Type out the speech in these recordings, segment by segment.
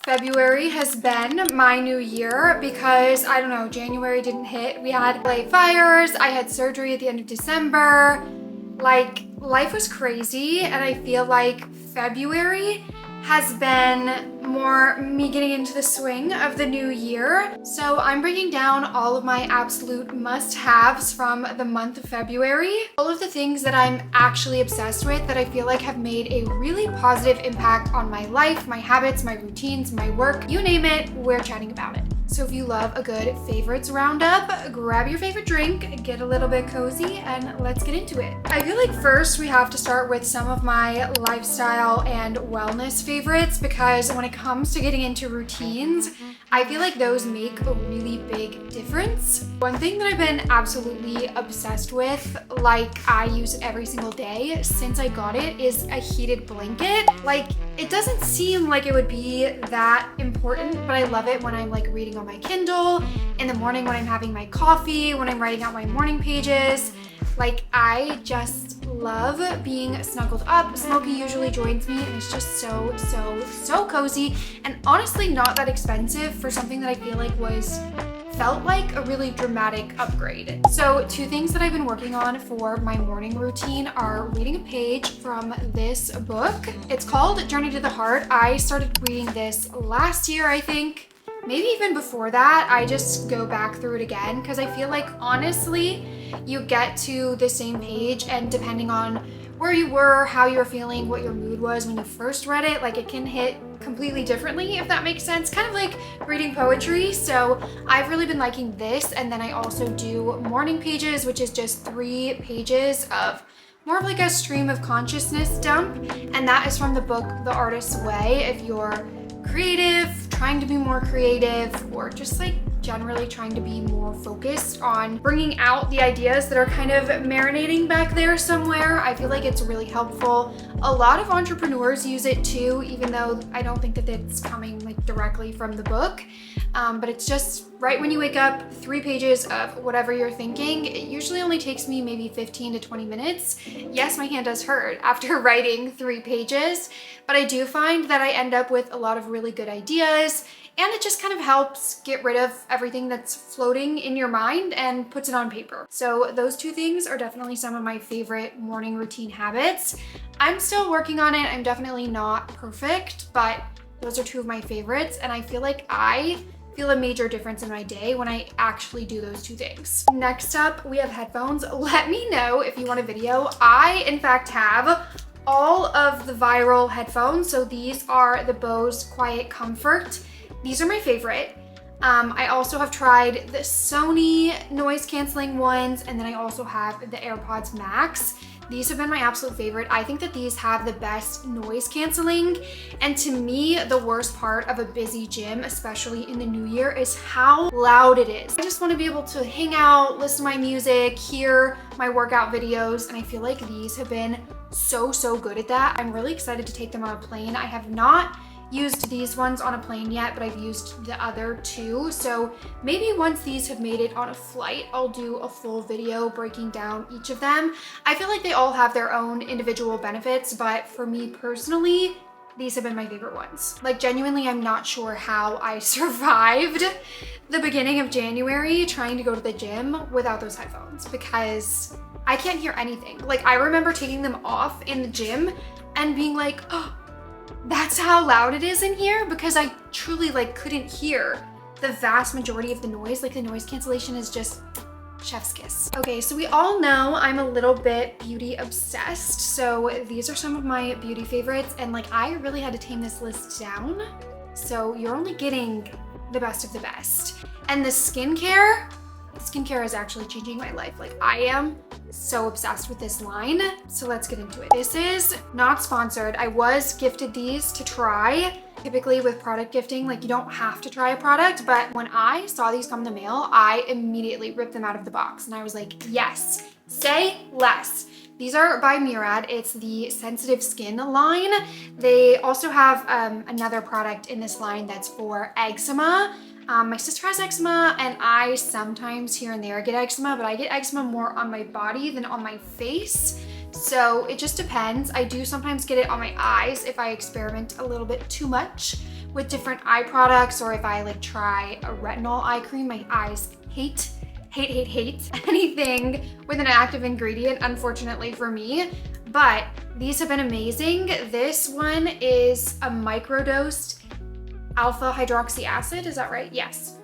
February has been my new year because, I don't know, January didn't hit. We had LA fires, I had surgery at the end of December. Like, life was crazy, and I feel like February has been more me getting into the swing of the new year. So I'm bringing down all of my absolute must-haves from the month of February. All of the things that I'm actually obsessed with that I feel like have made a really positive impact on my life, my habits, my routines, my work, you name it, we're chatting about it. So if you love a good favorites roundup, grab your favorite drink, get a little bit cozy, and let's get into it. I feel like first we have to start with some of my lifestyle and wellness favorites, because when it comes to getting into routines, I feel like those make a really big difference. One thing that I've been absolutely obsessed with, like I use it every single day since I got it, is a heated blanket. Like, it doesn't seem like it would be that important, but I love it when I'm like reading on my Kindle, in the morning when I'm having my coffee, when I'm writing out my morning pages. Like, I just love being snuggled up. Smokey usually joins me, and it's just so cozy, and honestly not that expensive for something that I feel like felt like a really dramatic upgrade. So two things that I've been working on for my morning routine are reading a page from this book. It's called Journey to the Heart. I started reading this last year, I think. Maybe even before that. I just go back through it again because I feel like honestly you get to the same page, and depending on where you were, how you were feeling, what your mood was when you first read it, like it can hit completely differently, if that makes sense. Kind of like reading poetry. So I've really been liking this, and then I also do morning pages, which is just 3 pages of more of like a stream of consciousness dump, and that is from the book The Artist's Way. If you're creative, trying to be more creative, or just like generally trying to be more focused on bringing out the ideas that are kind of marinating back there somewhere, I feel like it's really helpful. A lot of entrepreneurs use it too, even though I don't think that it's coming like directly from the book. But it's just right when you wake up, 3 pages of whatever you're thinking. It usually only takes me maybe 15 to 20 minutes. Yes, my hand does hurt after writing 3 pages, but I do find that I end up with a lot of really good ideas, and it just kind of helps get rid of everything that's floating in your mind and puts it on paper. So those 2 things are definitely some of my favorite morning routine habits. I'm still working on it. I'm definitely not perfect, but those are 2 of my favorites, and I feel like I feel a major difference in my day when I actually do those 2 things. Next up, we have headphones. Let me know if you want a video. I, in fact, have all of the viral headphones. So these are the Bose Quiet Comfort. These are my favorite. I also have tried the Sony noise canceling ones, and then I also have the AirPods Max. These have been my absolute favorite. I think that these have the best noise canceling, and to me, the worst part of a busy gym, especially in the new year, is how loud it is. I just want to be able to hang out, listen to my music, hear my workout videos, and I feel like these have been so good at that. I'm really excited to take them on a plane. I have not used these ones on a plane yet, but I've used the other 2. So maybe once these have made it on a flight, I'll do a full video breaking down each of them. I feel like they all have their own individual benefits, but for me personally, these have been my favorite ones. Like, genuinely, I'm not sure how I survived the beginning of January trying to go to the gym without those headphones, because I can't hear anything. Like, I remember taking them off in the gym and being like, oh, that's how loud it is in here, because I truly like couldn't hear the vast majority of the noise. Like, the noise cancellation is just chef's kiss. Okay, so we all know I'm a little bit beauty obsessed, so these are some of my beauty favorites, and like I really had to tame this list down, so you're only getting the best of the best. And the skincare is actually changing my life. Like, I am so obsessed with this line, so let's get into it. This is not sponsored. I was gifted these to try. Typically with product gifting, like, you don't have to try a product, but when I saw these come in the mail, I immediately ripped them out of the box, and I was like, yes, say less. These are by Murad. It's the sensitive skin line. They also have another product in this line that's for eczema. My sister has eczema, and I sometimes here and there get eczema, but I get eczema more on my body than on my face. So it just depends. I do sometimes get it on my eyes if I experiment a little bit too much with different eye products, or if I like try a retinol eye cream. My eyes hate anything with an active ingredient, unfortunately for me, but these have been amazing. This one is a microdosed alpha hydroxy acid, is that right? Yes.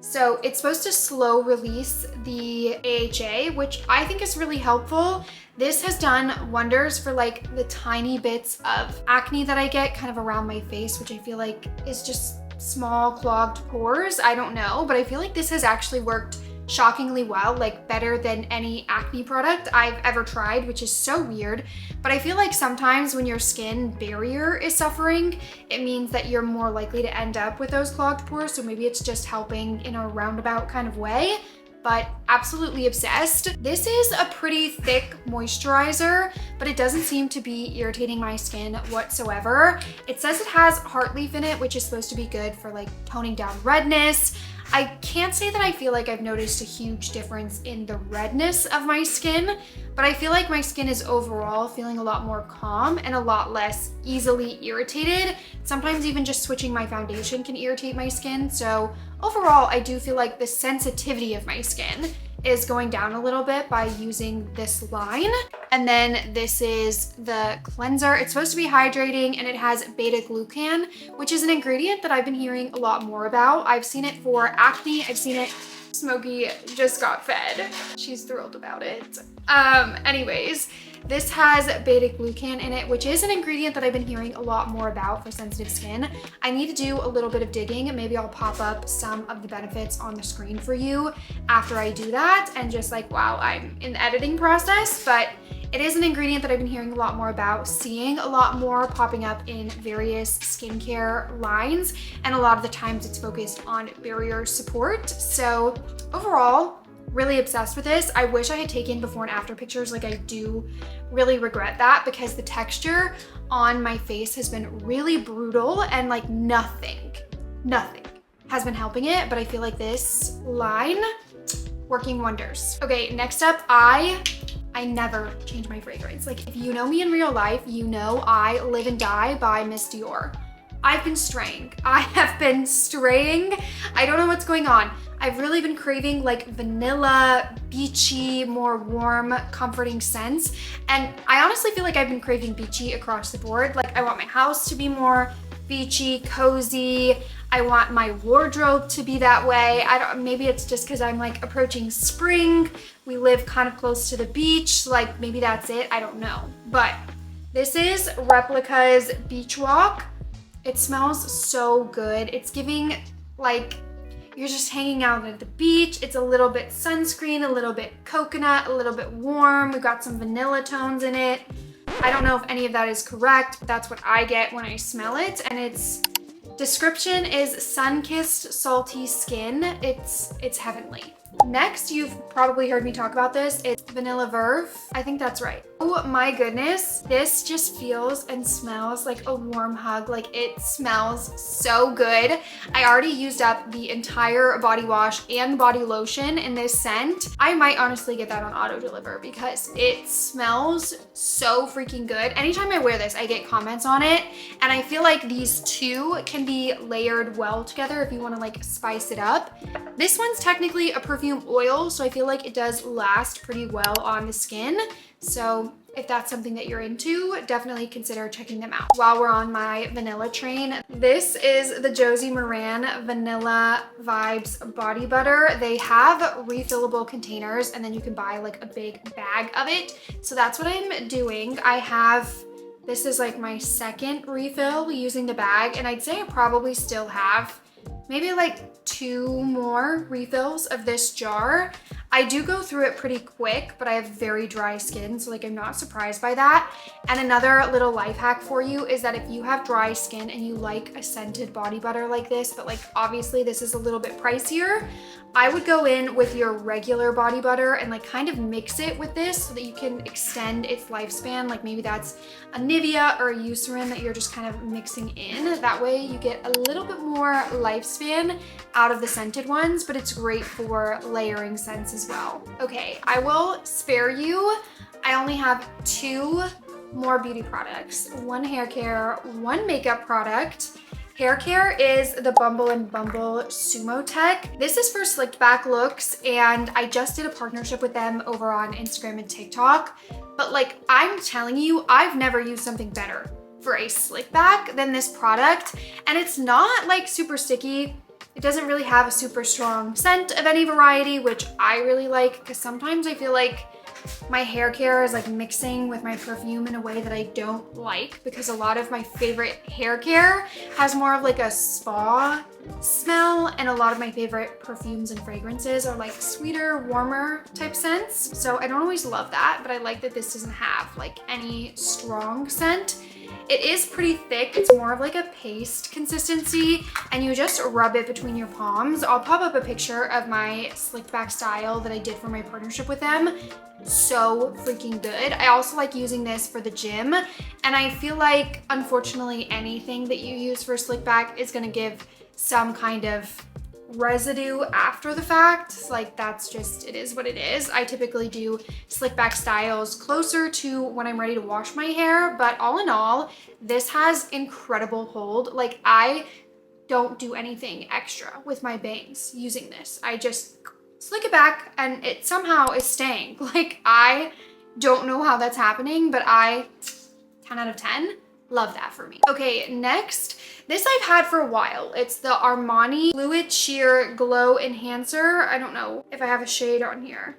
So it's supposed to slow release the AHA, which I think is really helpful. This has done wonders for like the tiny bits of acne that I get kind of around my face, which I feel like is just small clogged pores. I don't know, but I feel like this has actually worked shockingly well, like better than any acne product I've ever tried, which is so weird. But I feel like sometimes when your skin barrier is suffering, it means that you're more likely to end up with those clogged pores. So maybe it's just helping in a roundabout kind of way, but absolutely obsessed. This is a pretty thick moisturizer, but it doesn't seem to be irritating my skin whatsoever. It says it has heart leaf in it, which is supposed to be good for like toning down redness. I can't say that I feel like I've noticed a huge difference in the redness of my skin, but I feel like my skin is overall feeling a lot more calm and a lot less easily irritated. Sometimes even just switching my foundation can irritate my skin. So overall, I do feel like the sensitivity of my skin is going down a little bit by using this line. And then this is the cleanser. It's supposed to be hydrating and it has beta-glucan, which is an ingredient that I've been hearing a lot more about. I've seen it for acne. I've seen it, Smokey just got fed. She's thrilled about it. Anyways, this has beta-glucan in it, which is an ingredient that I've been hearing a lot more about for sensitive skin. I need to do a little bit of digging. Maybe I'll pop up some of the benefits on the screen for you after I do that, and just like while I'm in the editing process. But it is an ingredient that I've been hearing a lot more about, seeing a lot more popping up in various skincare lines, and a lot of the times it's focused on barrier support. So overall, really obsessed with this. I wish I had taken before and after pictures. Like, I do really regret that, because the texture on my face has been really brutal, and like nothing has been helping it. But I feel like this line working wonders. Okay, next up, I never change my fragrance. Like, if you know me in real life, you know I live and die by Miss Dior. I've been straying. I have been straying. I don't know what's going on. I've really been craving like vanilla, beachy, more warm, comforting scents. And I honestly feel like I've been craving beachy across the board. Like, I want my house to be more beachy, cozy. I want my wardrobe to be that way. Maybe it's just because I'm like approaching spring. We live kind of close to the beach. Like, maybe that's it. I don't know. But this is Replica's Beach Walk. It smells so good. It's giving like you're just hanging out at the beach. It's a little bit sunscreen, a little bit coconut, a little bit warm. We've got some vanilla tones in it. I don't know if any of that is correct, but that's what I get when I smell it. And its description is sun-kissed salty skin. It's heavenly. Next, you've probably heard me talk about this. It's Vanilla Verve. I think that's right. Oh my goodness. This just feels and smells like a warm hug. Like, it smells so good. I already used up the entire body wash and body lotion in this scent. I might honestly get that on auto deliver because it smells so freaking good. Anytime I wear this, I get comments on it. And I feel like these two can be layered well together if you want to like spice it up. This one's technically a perfume oil, so I feel like it does last pretty well on the skin. So if that's something that you're into, definitely consider checking them out. While we're on my vanilla train, this is the Josie Maran Vanilla Vibes Body Butter. They have refillable containers, and then you can buy like a big bag of it. So that's what I'm doing. This is like my second refill using the bag, and I'd say I probably still have maybe like 2 more refills of this jar. I do go through it pretty quick, but I have very dry skin, so like I'm not surprised by that. And another little life hack for you is that if you have dry skin and you like a scented body butter like this, but like obviously this is a little bit pricier, I would go in with your regular body butter and like kind of mix it with this so that you can extend its lifespan. Like maybe that's a Nivea or a Eucerin that you're just kind of mixing in. That way you get a little bit more lifespan out of the scented ones, but it's great for layering scents as well. Okay, I will spare you. I only have 2 more beauty products, 1 hair care, 1 makeup product. hair care is the Bumble and Bumble Sumo Tech. This is for slicked back looks, and I just did a partnership with them over on Instagram and TikTok. But like, I'm telling you, I've never used something better for a slick back than this product. And it's not like super sticky. It doesn't really have a super strong scent of any variety, which I really like, because sometimes I feel like my hair care is like mixing with my perfume in a way that I don't like, because a lot of my favorite hair care has more of like a spa smell, and a lot of my favorite perfumes and fragrances are like sweeter, warmer type scents. So I don't always love that, but I like that this doesn't have like any strong scent. It is pretty thick. It's more of like a paste consistency, and you just rub it between your palms. I'll pop up a picture of my slick back style that I did for my partnership with them. So freaking good. I also like using this for the gym, and I feel like unfortunately anything that you use for slick back is gonna give some kind of residue after the fact. Like, that's just, it is what it is. I typically do slick back styles closer to when I'm ready to wash my hair, but all in all, this has incredible hold. Like, I don't do anything extra with my bangs using this. I just slick it back and it somehow is staying. Like, I don't know how that's happening, but 10 out of 10, love that for me. Okay, next, this I've had for a while. It's the Armani Fluid Sheer Glow Enhancer. I don't know if I have a shade on here.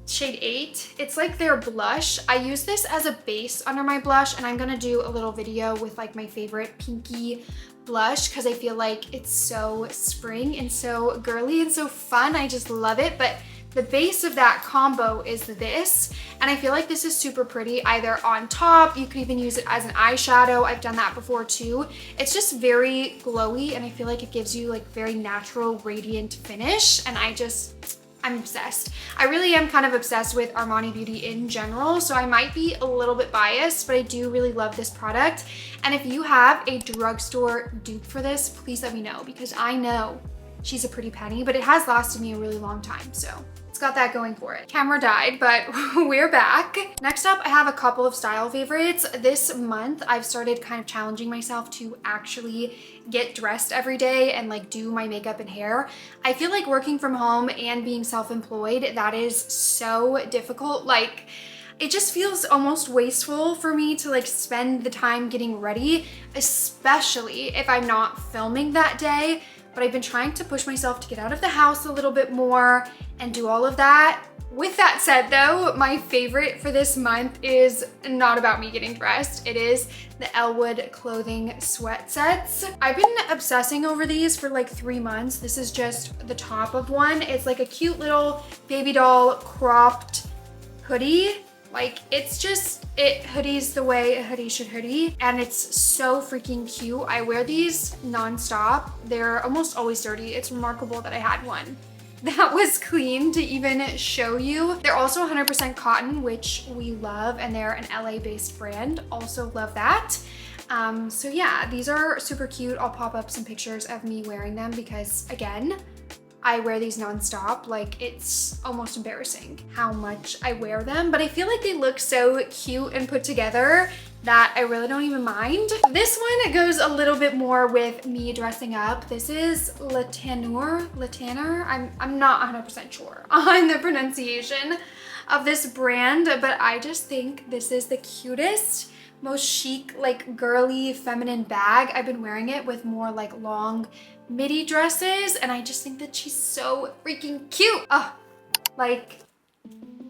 Shade 8. It's like their blush. I use this as a base under my blush, and I'm gonna do a little video with like my favorite pinky blush, because I feel like it's so spring and so girly and so fun. I just love it. But the base of that combo is this, and I feel like this is super pretty either on top. You could even use it as an eyeshadow. I've done that before too. It's just very glowy, and I feel like it gives you like very natural, radiant finish, and I'm obsessed. I really am kind of obsessed with Armani Beauty in general, so I might be a little bit biased, but I do really love this product. And if you have a drugstore dupe for this, please let me know, because I know she's a pretty penny, but it has lasted me a really long time, so it's got that going for it. Camera died, but we're back. Next up, I have a couple of style favorites. This month, I've started kind of challenging myself to actually get dressed every day and like do my makeup and hair. I feel like working from home and being self-employed, that is so difficult. Like, it just feels almost wasteful for me to like spend the time getting ready, especially if I'm not filming that day. But I've been trying to push myself to get out of the house a little bit more and do all of that. With that said though, my favorite for this month is not about me getting dressed. It is the Elwood clothing sweat sets. I've been obsessing over these for like 3 months. This is just the top of one. It's like a cute little baby doll cropped hoodie. Like, it's just, it hoodies the way a hoodie should hoodie, and it's so freaking cute. I wear these nonstop. They're almost always dirty. It's remarkable that I had one that was clean to even show you. They're also 100% cotton, which we love, and they're an LA-based brand. Also love that. So yeah, these are super cute. I'll pop up some pictures of me wearing them because, again, I wear these nonstop. Like, it's almost embarrassing how much I wear them, but I feel like they look so cute and put together that I really don't even mind. This one goes a little bit more with me dressing up. This is Latanur. I'm not 100% sure on the pronunciation of this brand, but I just think this is the cutest, most chic, like girly, feminine bag. I've been wearing it with more like long midi dresses, and I just think that she's so freaking cute. Oh, like,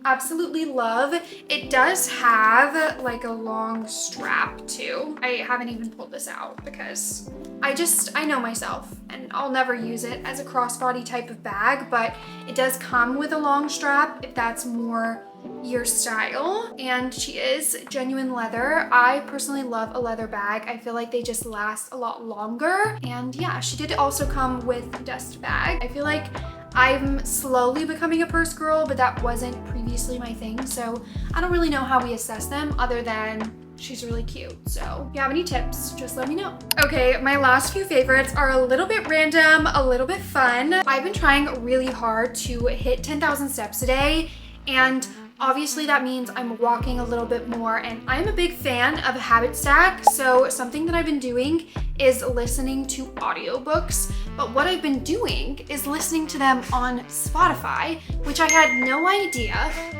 absolutely love. It does have like a long strap too. I haven't even pulled this out because I know myself and I'll never use it as a crossbody type of bag, but it does come with a long strap if that's more your style, and she is genuine leather. I personally love a leather bag. I feel like they just last a lot longer, and yeah, she did also come with a dust bag. I feel like I'm slowly becoming a purse girl, but that wasn't previously my thing, so I don't really know how we assess them other than she's really cute. So if you have any tips, just let me know. Okay, my last few favorites are a little bit random, a little bit fun. I've been trying really hard to hit 10,000 steps a day, and Obviously that means I'm walking a little bit more, and I'm a big fan of a habit stack. So something that I've been doing is listening to audiobooks, but what I've been doing is listening to them on Spotify, which I had no idea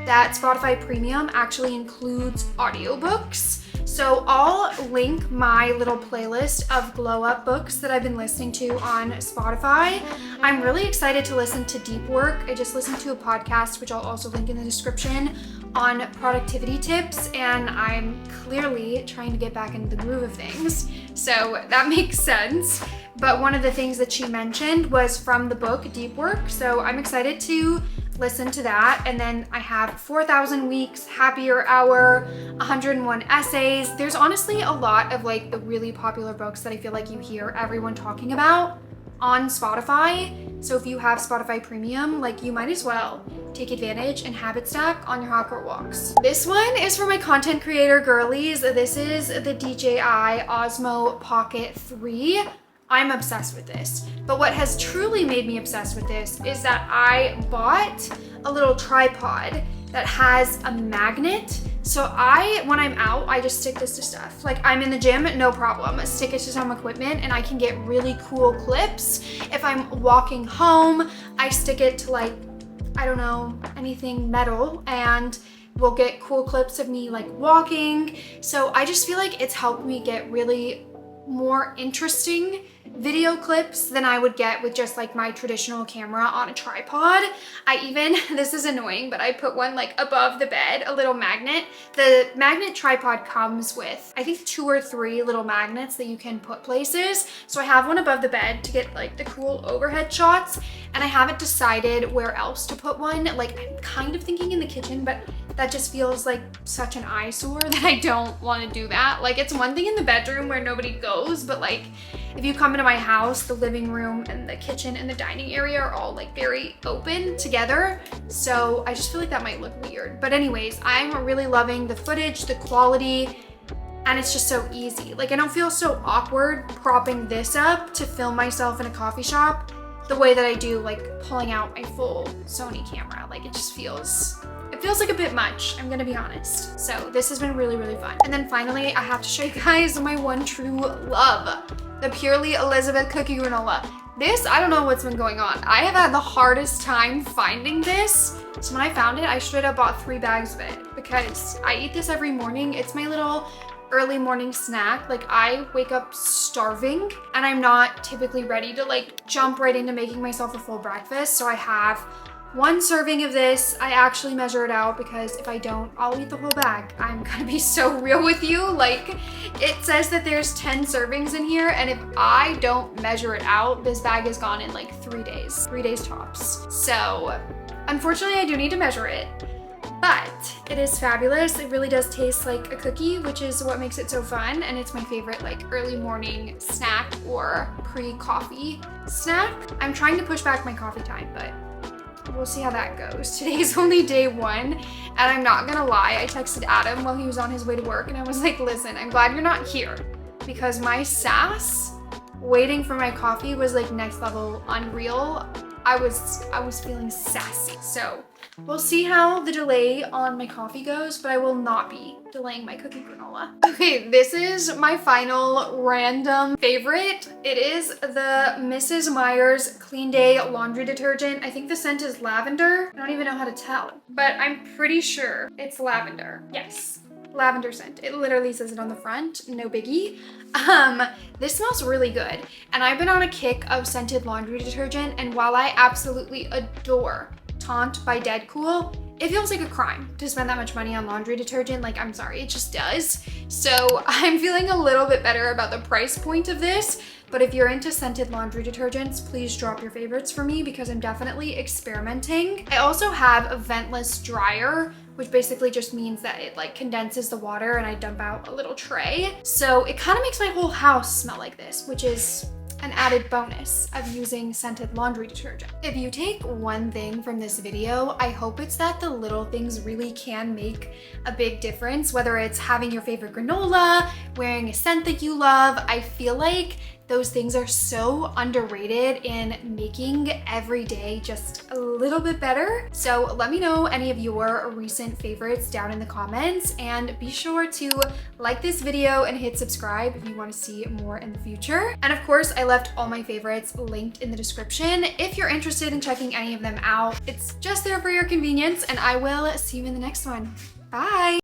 that Spotify Premium actually includes audiobooks. So I'll link my little playlist of glow up books that I've been listening to on Spotify. I'm really excited to listen to deep work. I just listened to a podcast, which I'll also link in the description, on productivity tips, and I'm clearly trying to get back into the groove of things. So that makes sense. But one of the things that she mentioned was from the book Deep Work. So I'm excited to listen to that. And then I have 4,000 Weeks, Happier Hour, 101 Essays. There's honestly a lot of like the really popular books that I feel like you hear everyone talking about on Spotify. So if you have Spotify Premium, like you might as well take advantage and habit stack on your hot girl walks. This one is for my content creator girlies. This is the DJI Osmo Pocket 3. I'm obsessed with this. But what has truly made me obsessed with this is that I bought a little tripod that has a magnet. So when I'm out, I just stick this to stuff. Like I'm in the gym, no problem. I stick it to some equipment and I can get really cool clips. If I'm walking home, I stick it to like, I don't know, anything metal, and we'll get cool clips of me like walking. So I just feel like it's helped me get really more interesting video clips than I would get with just like my traditional camera on a tripod. This is annoying, but I put one like above the bed, a little magnet. The magnet tripod comes with, I think 2 or 3 little magnets that you can put places. So I have one above the bed to get like the cool overhead shots, and I haven't decided where else to put one. Like I'm kind of thinking in the kitchen, but that just feels like such an eyesore that I don't want to do that. Like it's one thing in the bedroom where nobody goes, but like if you come into my house, the living room and the kitchen and the dining area are all like very open together. So I just feel like that might look weird. But anyways, I'm really loving the footage, the quality, and it's just so easy. Like I don't feel so awkward propping this up to film myself in a coffee shop the way that I do like pulling out my full Sony camera. Like it just feels like a bit much, I'm gonna be honest. So this has been really, really fun. And then finally, I have to show you guys my one true love, the Purely Elizabeth Cookie Granola. This, I don't know what's been going on. I have had the hardest time finding this. So when I found it, I straight up bought 3 bags of it because I eat this every morning. It's my little early morning snack. Like I wake up starving and I'm not typically ready to like jump right into making myself a full breakfast. So I have 1 serving of this. I actually measure it out because if I don't, I'll eat the whole bag. I'm gonna be so real with you. Like it says that there's 10 servings in here, and if I don't measure it out, this bag is gone in like 3 days, 3 days tops. So unfortunately I do need to measure it, but it is fabulous. It really does taste like a cookie, which is what makes it so fun. And it's my favorite like early morning snack or pre-coffee snack. I'm trying to push back my coffee time, but we'll see how that goes. Today's only day 1, and I'm not gonna lie, I texted Adam while he was on his way to work, and I was like, listen, I'm glad you're not here, because my sass waiting for my coffee was like next level unreal. I was feeling sassy. So we'll see how the delay on my coffee goes, but I will not be delaying my cookie granola. Okay, this is my final random favorite. It is the Mrs. Meyer's Clean Day laundry detergent. I think the scent is lavender. I don't even know how to tell, but I'm pretty sure it's lavender. Yes, lavender scent. It literally says it on the front, no biggie. This smells really good, and I've been on a kick of scented laundry detergent, and while I absolutely adore Taunt by Deadcool, it feels like a crime to spend that much money on laundry detergent. Like, I'm sorry, it just does. So I'm feeling a little bit better about the price point of this, but if you're into scented laundry detergents, please drop your favorites for me because I'm definitely experimenting. I also have a ventless dryer, which basically just means that it like condenses the water and I dump out a little tray. So it kind of makes my whole house smell like this, which is an added bonus of using scented laundry detergent. If you take one thing from this video, I hope it's that the little things really can make a big difference, whether it's having your favorite granola, wearing a scent that you love. I feel like Those things are so underrated in making every day just a little bit better. So let me know any of your recent favorites down in the comments, and be sure to like this video and hit subscribe if you want to see more in the future. And of course, I left all my favorites linked in the description if you're interested in checking any of them out. It's just there for your convenience, and I will see you in the next one. Bye!